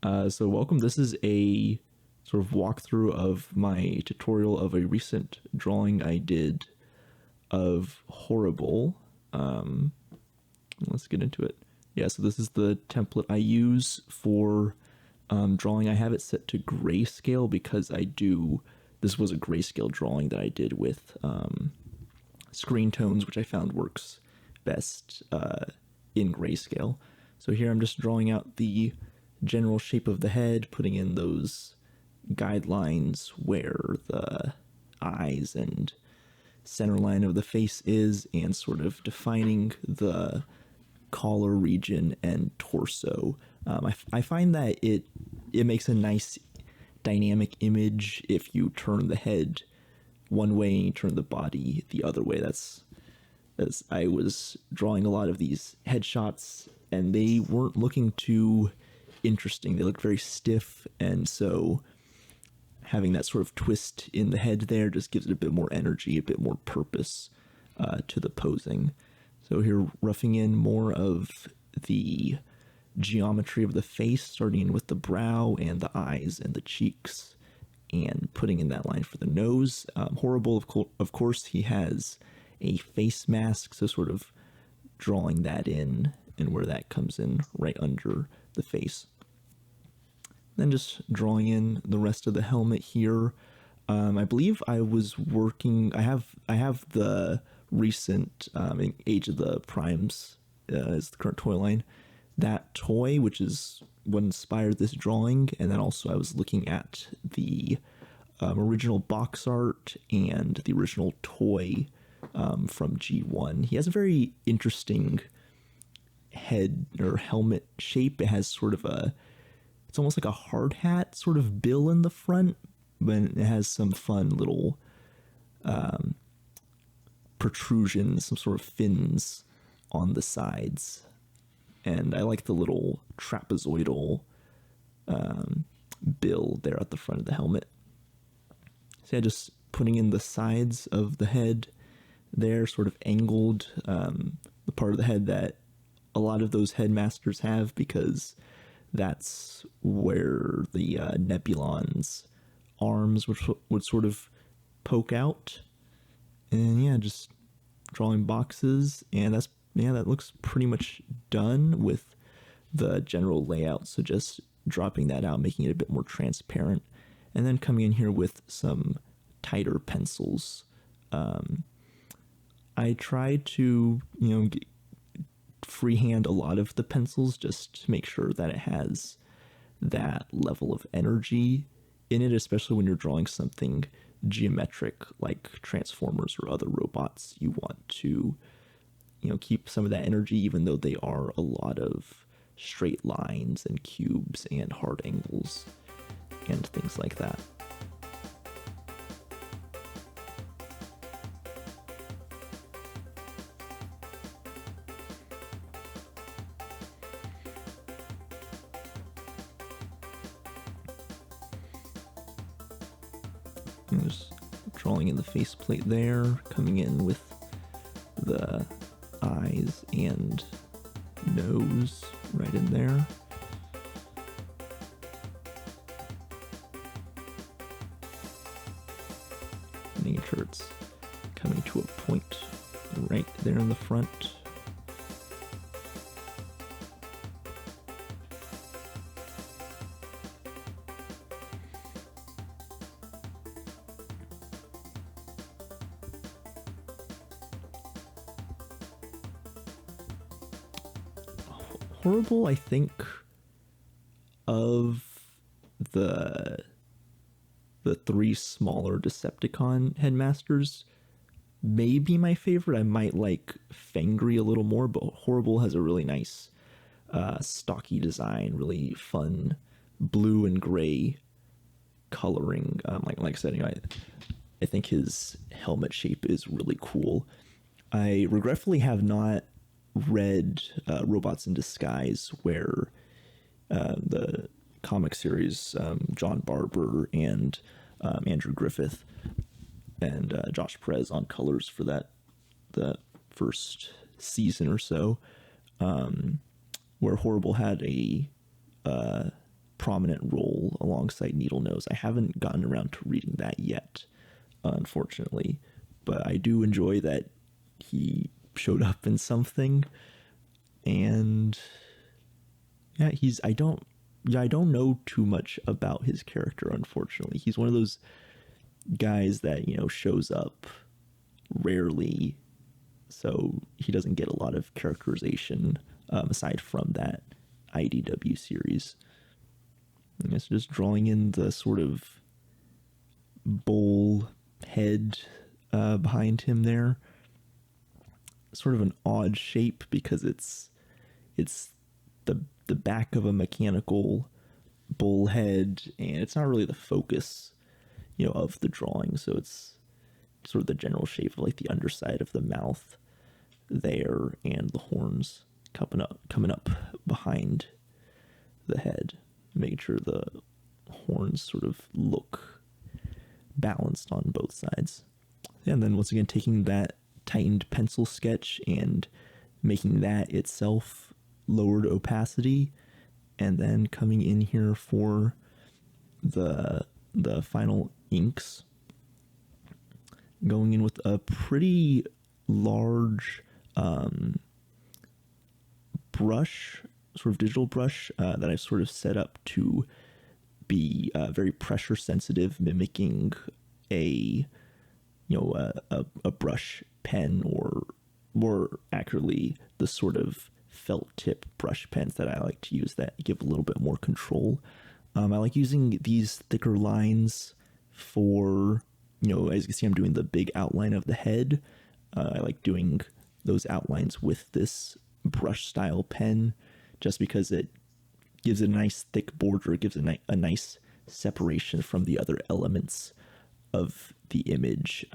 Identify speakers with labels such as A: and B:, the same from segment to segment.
A: So welcome. This is a sort of walkthrough of my tutorial of a recent drawing I did of Horri-Bull. Let's get into it. Yeah, so this is the template I use for drawing. I have it set to grayscale because this was a grayscale drawing that I did with screen tones, which I found works best in grayscale. So here I'm just drawing out the general shape of the head, putting in those guidelines where the eyes and center line of the face is, and sort of defining the collar region and torso. I find that it makes a nice dynamic image if you turn the head one way and you turn the body the other way. That's as I was drawing a lot of these headshots and they weren't looking too interesting. They looked very stiff, and so having that sort of twist in the head there just gives it a bit more energy, a bit more purpose to the posing. So here, roughing in more of the geometry of the face, starting with the brow and the eyes and the cheeks, and putting in that line for the nose. Horri-Bull, of course, he has a face mask, so sort of drawing that in and where that comes in right under the face. Then just drawing in the rest of the helmet here. I believe I was working. I have the recent Age of the Primes is the current toy line. That toy, which is what inspired this drawing, and then also I was looking at the original box art and the original toy from G1. He has a very interesting head or helmet shape. It has sort of it's almost like a hard hat sort of bill in the front, but it has some fun little protrusions, some sort of fins on the sides. And I like the little trapezoidal bill there at the front of the helmet. So yeah, just putting in the sides of the head there, sort of angled, the part of the head that a lot of those headmasters have, because that's where the Nebulon's arms would sort of poke out. And yeah, just drawing boxes, and that looks pretty much done with the general layout. So just dropping that out, making it a bit more transparent, and then coming in here with some tighter pencils. I tried to, freehand a lot of the pencils just to make sure that it has that level of energy in it, especially when you're drawing something geometric like Transformers or other robots. You want to keep some of that energy, even though they are a lot of straight lines and cubes and hard angles and things like that. Just drawing in the faceplate there, coming in with the eyes and nose right in there. Making sure it's coming to a point right there in the front. Horri-Bull, I think, of the three smaller Decepticon headmasters, may be my favorite. I might like Fangry a little more, but Horri-Bull has a really nice stocky design, really fun blue and gray coloring. Like I said, I think his helmet shape is really cool. I regretfully have not read Robots in Disguise, where the comic series, John Barber and Andrew Griffith and Josh Perez on colors for the first season or so, where Horri-Bull had a prominent role alongside Needle Nose. I haven't gotten around to reading that yet, unfortunately, but I do enjoy that he showed up in something. And yeah, I don't know too much about his character, unfortunately. He's one of those guys that, shows up rarely, so he doesn't get a lot of characterization aside from that IDW series. And it's just drawing in the sort of bull head behind him there. Sort of an odd shape because it's the back of a mechanical bull head, and it's not really the focus, of the drawing. So it's sort of the general shape of like the underside of the mouth there, and the horns coming up behind the head, making sure the horns sort of look balanced on both sides. And then once again, taking that tightened pencil sketch and making that itself lowered opacity, and then coming in here for the final inks, going in with a pretty large brush, sort of digital brush that I've sort of set up to be very pressure sensitive, mimicking a brush pen, or more accurately the sort of felt tip brush pens that I like to use that give a little bit more control. I like using these thicker lines for, as you can see, I'm doing the big outline of the head. I like doing those outlines with this brush style pen just because it gives it a nice thick border, it gives it a nice separation from the other elements of the image.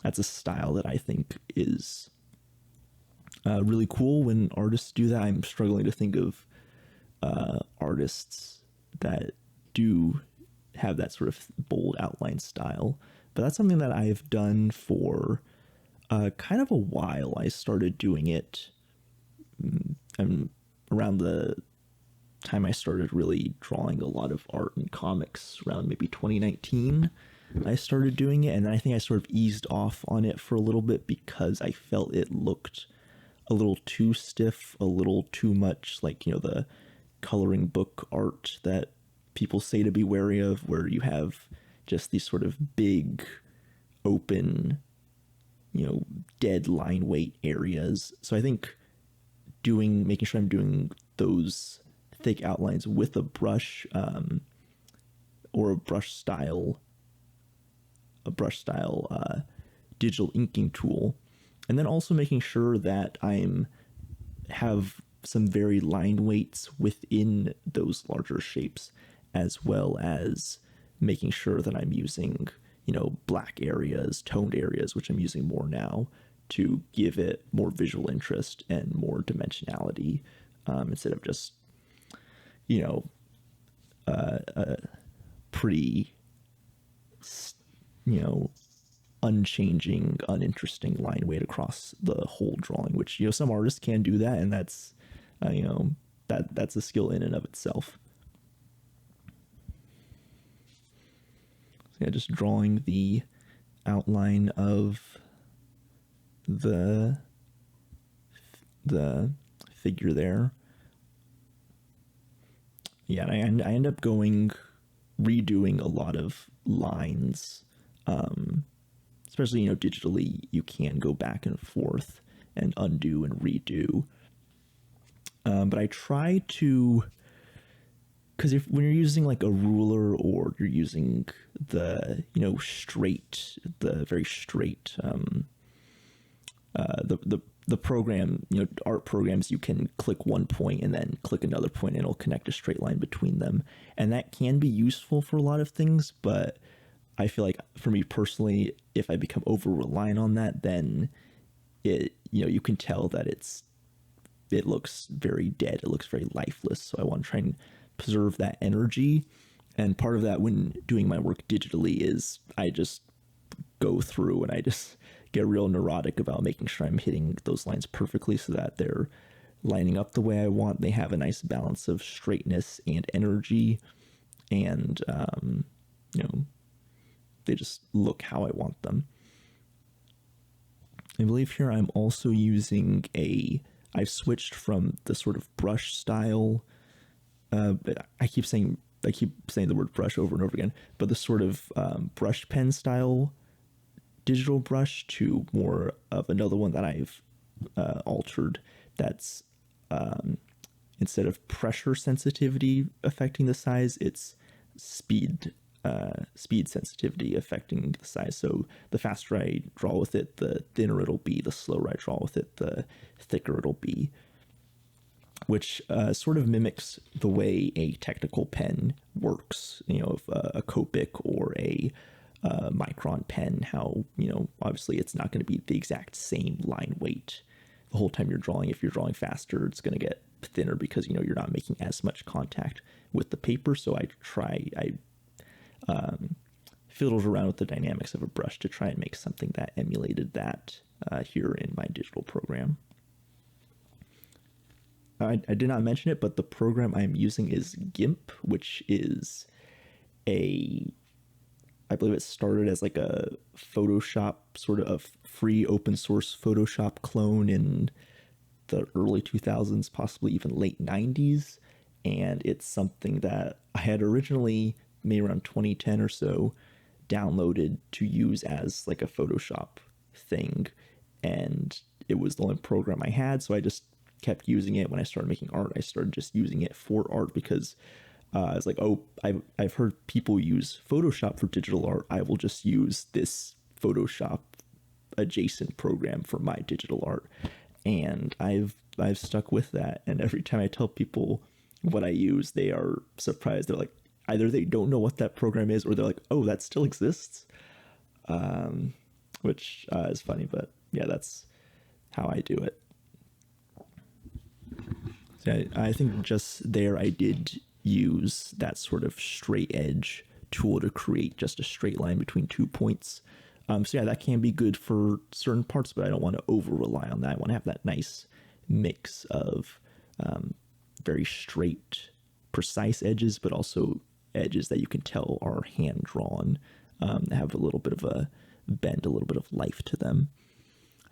A: That's a style that I think is really cool when artists do that. I'm struggling to think of artists that do have that sort of bold outline style, but that's something that I've done for kind of a while. I started doing it around the time I started really drawing a lot of art and comics, around maybe 2019. I started doing it, and then I think I sort of eased off on it for a little bit because I felt it looked a little too stiff, a little too much like, the coloring book art that people say to be wary of, where you have just these sort of big, open, dead line weight areas. So I think making sure I'm doing those thick outlines with a brush, or a brush style digital inking tool, and then also making sure that have some very line weights within those larger shapes, as well as making sure that I'm using, black areas, toned areas, which I'm using more now, to give it more visual interest and more dimensionality, instead of just, pretty, unchanging, uninteresting line weight across the whole drawing, which, some artists can do that, and that's, that's a skill in and of itself. So yeah, just drawing the outline of the figure there. Yeah, and I end up redoing a lot of lines, especially, digitally, you can go back and forth and undo and redo. But I try to, because when you're using like a ruler, or you're using the, very straight, the program, art programs, you can click one point and then click another point and it'll connect a straight line between them. And that can be useful for a lot of things, but I feel like for me personally, if I become over reliant on that, then you can tell that it looks very dead. It looks very lifeless. So I want to try and preserve that energy. And part of that when doing my work digitally is I just go through and I just get real neurotic about making sure I'm hitting those lines perfectly so that they're lining up the way I want. They have a nice balance of straightness and energy, and you know, they just look how I want them. I believe here I'm also using I've switched from the sort of brush style. I keep saying the word brush over and over again, but the sort of brush pen style digital brush to more of another one that I've altered. That's instead of pressure sensitivity affecting the size, it's speed sensitivity affecting the size. So the faster I draw with it, the thinner it'll be. The slower I draw with it, the thicker it'll be. Which sort of mimics the way a technical pen works. You know, if a Copic or a Micron pen, how, you know, obviously it's not going to be the exact same line weight the whole time you're drawing. If you're drawing faster, it's going to get thinner because, you know, you're not making as much contact with the paper. So I fiddled around with the dynamics of a brush to try and make something that emulated that here in my digital program. I did not mention it, but the program I'm using is GIMP, which is I believe it started as like a Photoshop, sort of free open source Photoshop clone in the early 2000s, possibly even late 90s. And it's something that I had originally, maybe around 2010 or so, downloaded to use as like a Photoshop thing. And it was the only program I had, so I just kept using it. When I started making art, I started just using it for art because I was like, oh, I've heard people use Photoshop for digital art. I will just use this Photoshop adjacent program for my digital art. And I've stuck with that. And every time I tell people what I use, they are surprised. They're like, either they don't know what that program is, or they're like, oh, that still exists. Which is funny, but yeah, that's how I do it. So I think just there I did use that sort of straight edge tool to create just a straight line between 2 points. So yeah, that can be good for certain parts, but I don't want to over rely on that. I want to have that nice mix of very straight, precise edges, but also edges that you can tell are hand drawn, have a little bit of a bend, a little bit of life to them.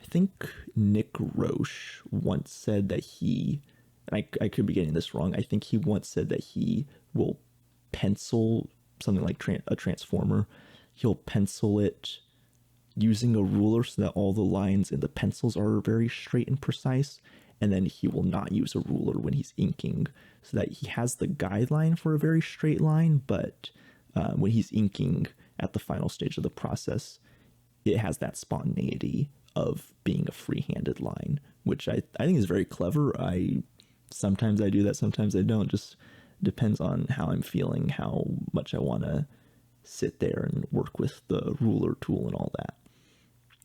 A: I think Nick Roche once said that I could be getting this wrong. I think he once said that he will pencil something like a transformer. He'll pencil it using a ruler so that all the lines in the pencils are very straight and precise. And then he will not use a ruler when he's inking, so that he has the guideline for a very straight line. But when he's inking at the final stage of the process, it has that spontaneity of being a free-handed line, which I think is very clever. Sometimes I do that, sometimes I don't. Just depends on how I'm feeling, how much I want to sit there and work with the ruler tool and all that.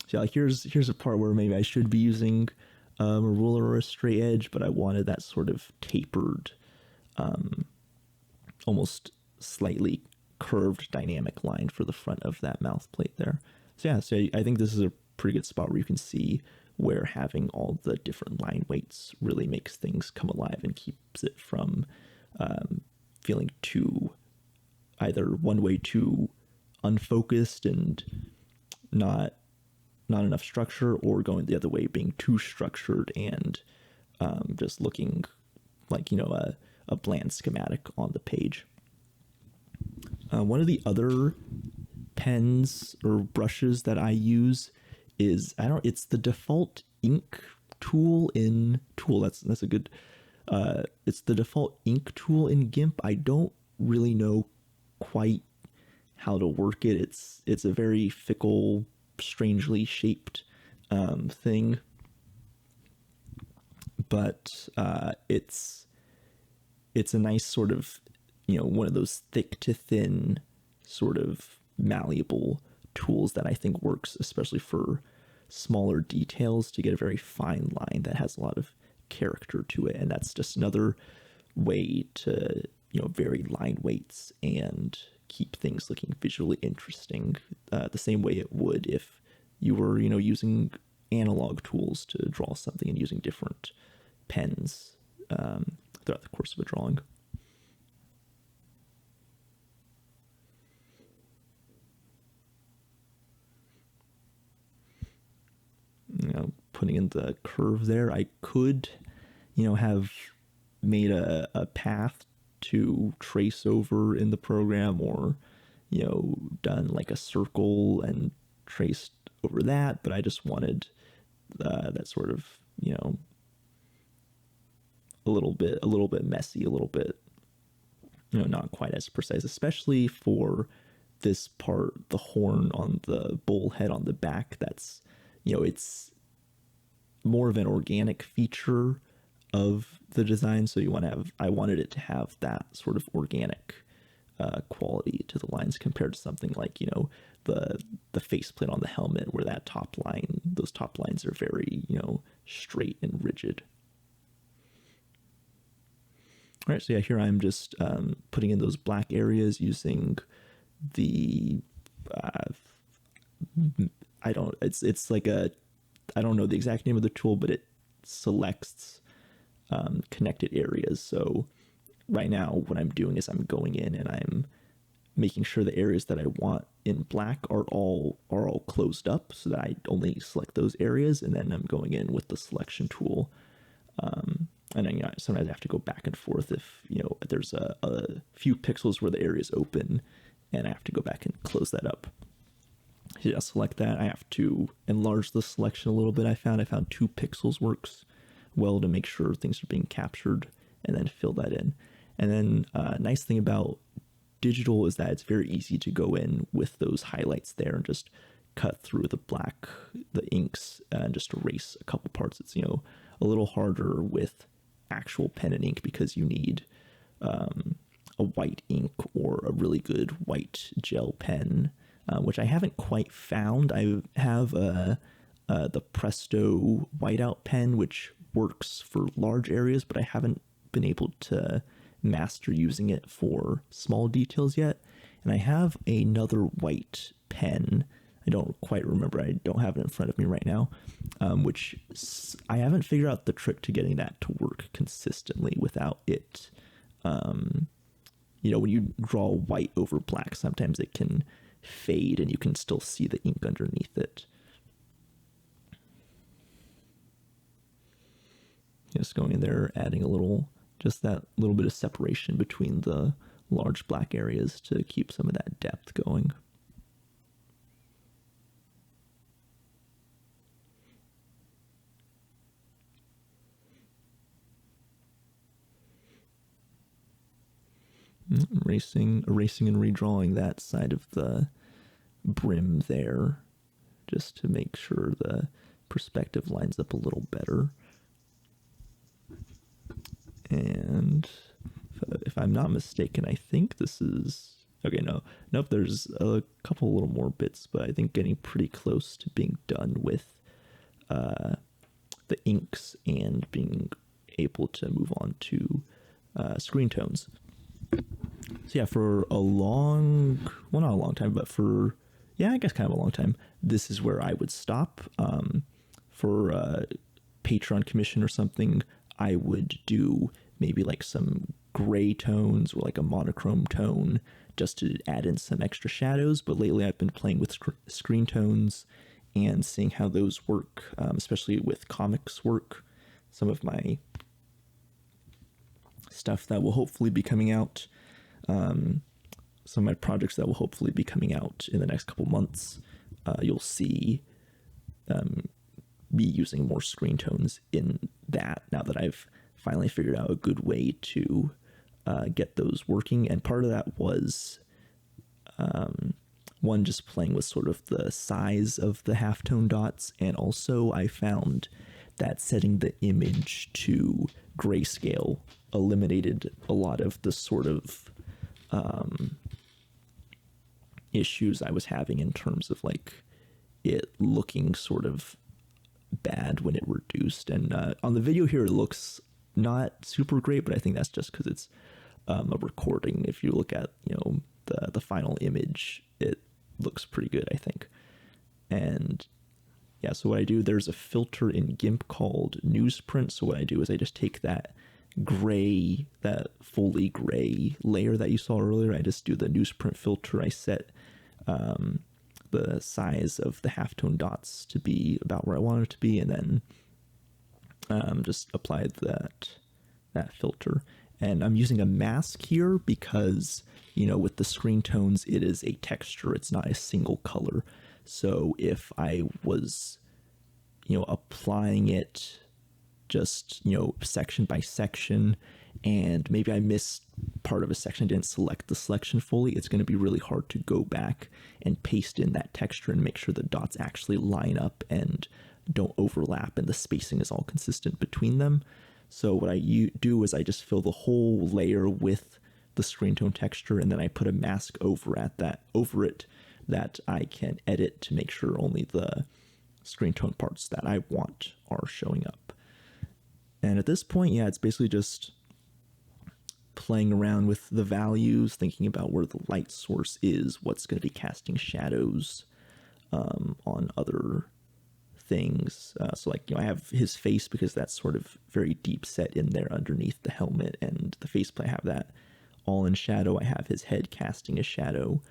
A: So like here's a part where maybe I should be using a ruler or a straight edge, but I wanted that sort of tapered, almost slightly curved dynamic line for the front of that mouth plate there. So yeah, so I think this is a pretty good spot where you can see where having all the different line weights really makes things come alive and keeps it from feeling too, either one way too unfocused and not enough structure, or going the other way being too structured and just looking like, you know, a bland schematic on the page. One of the other pens or brushes that I use is, it's the default ink tool in that's a good it's the default ink tool in GIMP. I don't really know quite how to work it. It's a very fickle, strangely shaped thing, but it's a nice sort of, you know, one of those thick to thin sort of malleable tools that I think works especially for smaller details, to get a very fine line that has a lot of character to it. And that's just another way to, you know, vary line weights and keep things looking visually interesting, the same way it would if you were, you know, using analog tools to draw something and using different pens throughout the course of a drawing. Putting in the curve there, I could, have made a path to trace over in the program, or, done like a circle and traced over that, but I just wanted that sort of, a little bit messy, a little bit, not quite as precise, especially for this part, the horn on the bull head on the back. That's, it's more of an organic feature of the design. So I wanted it to have that sort of organic quality to the lines, compared to something like, the faceplate on the helmet, where those top lines are very, straight and rigid. All right, so yeah, here I'm just putting in those black areas using the, it's like I don't know the exact name of the tool, but it selects connected areas. So right now what I'm doing is I'm going in and I'm making sure the areas that I want in black are all closed up, so that I only select those areas, and then I'm going in with the selection tool. And then, sometimes I have to go back and forth if, there's a few pixels where the area is open, and I have to go back and close that up. So yeah, select that. I have to enlarge the selection a little bit. I found 2 pixels works well to make sure things are being captured, and then fill that in. And then nice thing about digital is that it's very easy to go in with those highlights there and just cut through the inks, and just erase a couple parts. It's, a little harder with actual pen and ink, because you need a white ink or a really good white gel pen, which I haven't quite found. I have the Presto whiteout pen, which works for large areas, but I haven't been able to master using it for small details yet. And I have another white pen. I don't quite remember. I don't have it in front of me right now, which I haven't figured out the trick to getting that to work consistently without it. When you draw white over black, sometimes it can fade and you can still see the ink underneath it. Just going in there, adding just that little bit of separation between the large black areas to keep some of that depth going. Erasing and redrawing that side of the brim there, just to make sure the perspective lines up a little better. And if I'm not mistaken, I think this is okay. Nope. There's a couple little more bits, but I think getting pretty close to being done with the inks and being able to move on to screen tones. So yeah, for not a long time, but I guess kind of a long time, this is where I would stop. For a Patreon commission or something, I would do maybe like some gray tones or like a monochrome tone, just to add in some extra shadows. But lately I've been playing with screen tones and seeing how those work, especially with comics work. Some of my stuff that will hopefully be coming out, some of my projects that will hopefully be coming out in the next couple months, you'll see me using more screen tones in that, now that I've finally figured out a good way to get those working. And part of that was one, just playing with sort of the size of the halftone dots, and also I found that setting the image to grayscale eliminated a lot of the sort of issues I was having in terms of like it looking sort of bad when it reduced. And on the video here, it looks not super great, but I think that's just because it's a recording. If you look at the final image, it looks pretty good, I think. And yeah, so what I do, there's a filter in GIMP called newsprint. So what I do is I just take that gray, that fully gray layer that you saw earlier. I just do the newsprint filter. I set the size of the halftone dots to be about where I want it to be, and then just apply that filter. And I'm using a mask here because, you know, with the screen tones, it is a texture. It's not a single color. So if I was, you know, applying it just, you know, section by section, and maybe I missed part of a section, didn't select the selection fully, it's going to be really hard to go back and paste in that texture and make sure the dots actually line up and don't overlap and the spacing is all consistent between them. So what I do is I just fill the whole layer with the screen tone texture, and then I put a mask over it that I can edit to make sure only the screen tone parts that I want are showing up. And at this point, yeah, it's basically just playing around with the values, thinking about where the light source is, what's going to be casting shadows on other things. So like, you know, I have his face because that's sort of very deep set in there underneath the helmet and the faceplate. I have that all in shadow. I have his head casting a shadow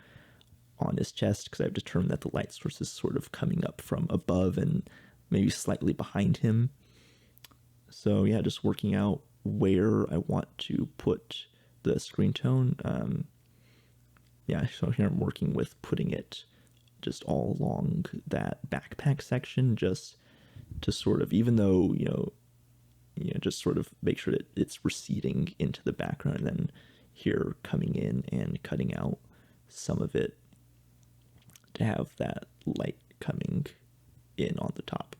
A: on his chest because I've determined that the light source is sort of coming up from above and maybe slightly behind him. So yeah, just working out where I want to put the screen tone. Yeah, so here I'm working with putting it just all along that backpack section, just to sort of, even though, you know, just sort of make sure that it's receding into the background, and then here coming in and cutting out some of it to have that light coming in on the top.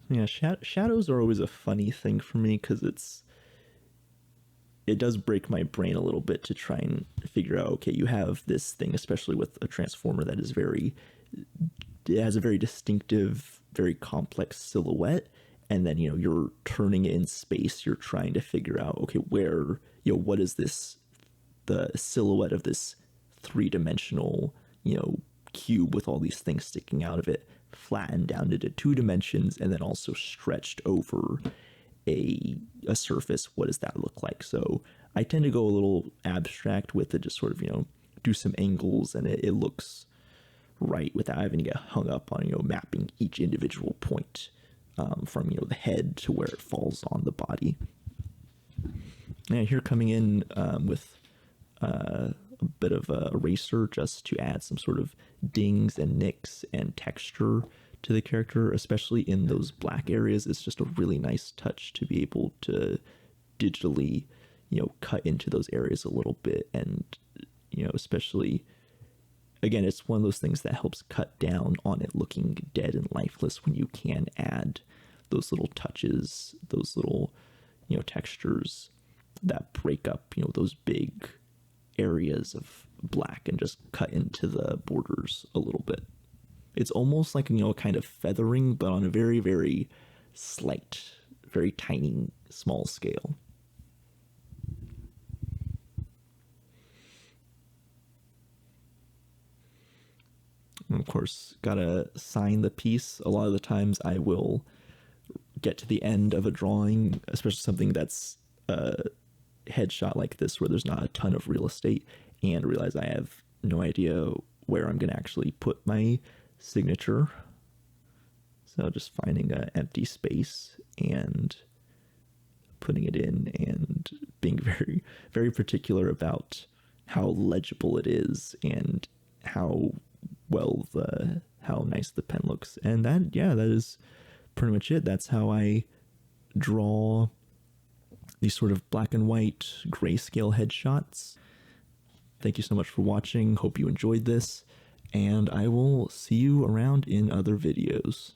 A: Yeah, shadows are always a funny thing for me because it does break my brain a little bit to try and figure out, okay, you have this thing, especially with a transformer that is it has a very distinctive, very complex silhouette, and then, you know, you're turning it in space, you're trying to figure out, okay, where, you know, what is this, the silhouette of this three-dimensional, you know, cube with all these things sticking out of it, flattened down into 2 dimensions, and then also stretched over a surface. What does that look like? So I tend to go a little abstract with it, just sort of, you know, do some angles, and it looks right without having to get hung up on, you know, mapping each individual point from, you know, the head to where it falls on the body. And here coming in with a bit of a eraser just to add some sort of dings and nicks and texture to the character, especially in those black areas. It's just a really nice touch to be able to digitally, you know, cut into those areas a little bit. And, you know, especially, again, it's one of those things that helps cut down on it looking dead and lifeless when you can add those little touches, those little, you know, textures that break up, you know, those big areas of black and just cut into the borders a little bit. It's almost like, you know, a kind of feathering, but on a very, very slight, very tiny, small scale. And of course, gotta sign the piece. A lot of the times I will get to the end of a drawing, especially something that's a headshot like this where there's not a ton of real estate, and realize I have no idea where I'm gonna actually put my signature. So just finding an empty space and putting it in, and being very, very particular about how legible it is and how nice the pen looks. And that is pretty much it. That's how I draw these sort of black and white grayscale headshots. Thank you so much for watching. Hope you enjoyed this, and I will see you around in other videos.